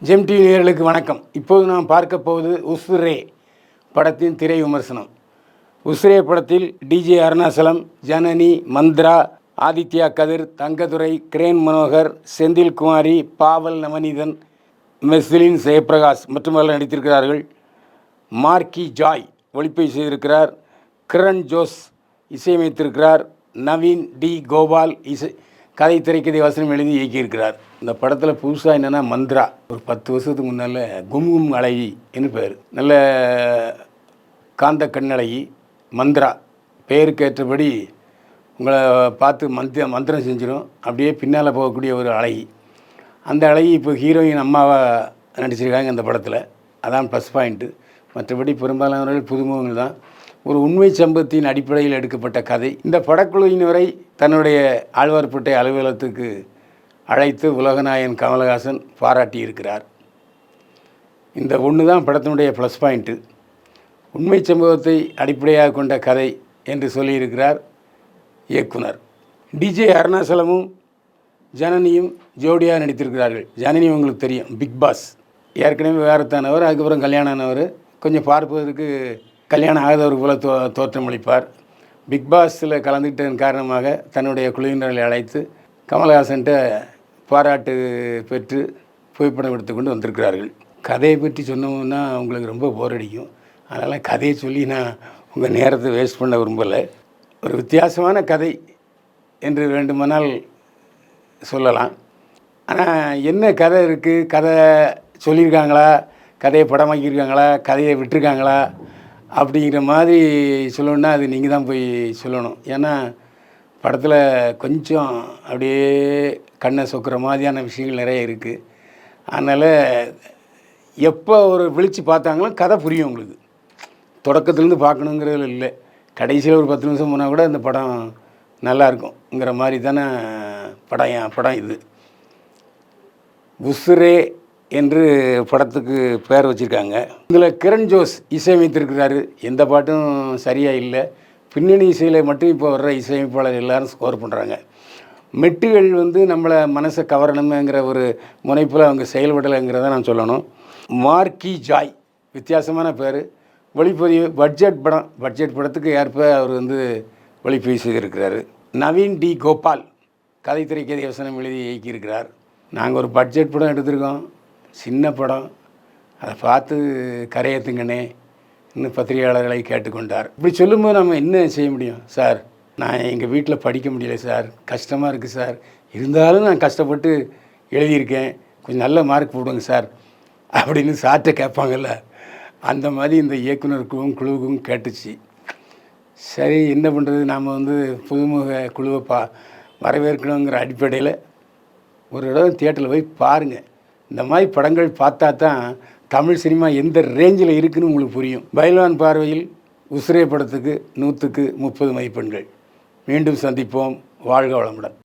GeM TV நேயர்களுக்கு வணக்கம். இப்போது நாம் பார்க்க போவது உஸ்ரே படத்தின் திரை விமர்சனம். உஸ்ரே படத்தில் டிஜே அருணாசலம், ஜனனி, மந்த்ரா, ஆதித்யா கதிர், தங்கதுரை, கிரேன் மனோகர், செந்தில்குமாரி, பாவல் நவநீதன், மெஸ்லின் ஜெயபிரகாஷ் மற்றும் பலர் நடித்திருக்கிறார்கள். மார்க்கி ஜாய் ஒளிப்பதிவு செய்திருக்கிறார். கிரண் ஜோஸ் இசையமைத்திருக்கிறார். நவீன் டி கோபால் கதை திரைக்கதை வசனம் எழுதி இயக்கியிருக்கிறார். இந்த படத்தில் புதுசாக என்னென்னா மந்த்ரா ஒரு 10 வருஷத்துக்கு முன்னால் கும்கும் அழகி என்று பேர், நல்ல காந்த கண்ணழகி மந்த்ரா. பெயருக்கு ஏற்றபடி உங்களை பார்த்து மந்திரம் செஞ்சிடும். அப்படியே பின்னால் போகக்கூடிய ஒரு அழகி. அந்த அழகி இப்போ ஹீரோயின் அம்மாவாக நடிச்சிருக்காங்க இந்த படத்தில். அதான் ப்ளஸ் பாயிண்ட்டு. மற்றபடி பெரும்பாலானவர்கள் புதுமுகங்கள் தான். ஒரு உண்மை சம்பவத்தின் அடிப்படையில் எடுக்கப்பட்ட கதை. இந்த படக்குழுவினரை தன்னுடைய ஆழ்வார்பேட்டை அலுவலகத்துக்கு அழைத்து உலகநாயகன் கமலஹாசன் பாராட்டியிருக்கிறார். இந்த ஒன்று தான் படத்தினுடைய ப்ளஸ் பாயிண்ட்டு. உண்மை சம்பவத்தை அடிப்படையாக கொண்ட கதை என்று சொல்லியிருக்கிறார் இயக்குனர். டிஜே அருணாசலமும் ஜனனியும் ஜோடியாக நடித்திருக்கிறார்கள். ஜனனி உங்களுக்கு தெரியும், பிக் பாஸ் ஏற்கனவே வேறத்தானவர், அதுக்கப்புறம் கல்யாணம் ஆனவர். கொஞ்சம் பார்ப்பதற்கு கல்யாணம் ஆகாதவர் போல தோற்றமளிப்பார். பிக் பாஸில் கலந்துக்கிட்டதன் காரணமாக தன்னுடைய குழுவினர்களை அழைத்து கமலஹாசன்கிட்ட பாராட்டு பெற்று புகைப்படம் எடுத்து கொண்டு வந்திருக்கிறார்கள். கதையை பற்றி சொன்னோம்னா உங்களுக்கு ரொம்ப போர் அடிக்கும். அதனால் கதையை சொல்லி நான் உங்கள் நேரத்தை வேஸ்ட் பண்ண விரும்பலை. ஒரு வித்தியாசமான கதை என்று வேண்டுமானால் சொல்லலாம். ஆனால் என்ன கதை இருக்குது, கதை சொல்லியிருக்காங்களா, கதையை படமாக்கியிருக்காங்களா, கதையை விட்டுருக்காங்களா அப்படிங்கிற மாதிரி சொல்லணுன்னா அது நீங்கள் தான் போய் சொல்லணும். ஏன்னா படத்தில் கொஞ்சம் அப்படியே கண்ணை சொக்கிற மாதிரியான விஷயங்கள் நிறைய இருக்குது. அதனால் எப்போ ஒரு விழித்து பார்த்தாங்களும் கதை புரியும் உங்களுக்கு. தொடக்கத்துலேருந்து பார்க்கணுங்கிறது இல்லை, கடைசியில் ஒரு 10 நிமிஷம் போனால் கூட இந்த படம் நல்லாயிருக்குங்கிற மாதிரி தானே படம் இது. உஸ்ரே என்று படத்துக்கு பேர் வச்சுருக்காங்க. இதில் கிரண் ஜோஸ் இசையமைத்திருக்கிறாரு. எந்த பாட்டும் சரியாக இல்லை. பின்னணி இசையில் மட்டும் இப்போ வர்ற இசையமைப்பாளர் எல்லோரும் ஸ்கோர் பண்ணுறாங்க. மெட்டுகள் நம்மளை மனசை கவரணுங்கிற ஒரு முனைப்பில் அவங்க செயல்படலைங்கிறத நான் சொல்லணும். மார்க்கி ஜாய் வித்தியாசமான பேர். ஒளிப்பதிவு பட்ஜெட் படத்துக்கு ஏற்ப அவர் ஒளிப்பதிவு செய்திருக்கிறார். நவீன் டி கோபால் கதை திரைக்கதை வசனம் எழுதி இயக்கியிருக்கிறார். நாங்கள் ஒரு பட்ஜெட் படம் எடுத்திருக்கோம், சின்ன படம், அதை பார்த்து கரையேற்றுங்கண்ணே இன்னும் பத்திரிகையாளர்களை கேட்டுக்கொண்டார். இப்படி சொல்லும்போது நம்ம என்ன செய்ய முடியும்? சார், நான் எங்கள் வீட்டில் படிக்க முடியல சார், கஷ்டமாக இருக்குது சார், இருந்தாலும் நான் கஷ்டப்பட்டு எழுதியிருக்கேன், கொஞ்சம் நல்ல மார்க் போடுங்க சார் அப்படின்னு சார்ட்ட கேட்பாங்கல்ல, அந்த மாதிரி இந்த இயக்குனருக்கும் குழுவுக்கும் கேட்டுச்சு. சரி, என்ன பண்ணுறது, நாம் புதுமுக குழுவை வரவேற்கணுங்கிற அடிப்படையில் ஒரு இடம் தியேட்டரில் போய் பாருங்கள். இந்த மாதிரி படங்கள் பார்த்தா தான் தமிழ் சினிமா எந்த ரேஞ்சில் இருக்குதுன்னு உங்களுக்கு புரியும். பைல்வான் பார்வையில் உஸ்ரே படத்துக்கு 100க்கு 30 மதிப்பெண்கள். மீண்டும் சந்திப்போம். வாழ்க வளமுடன்.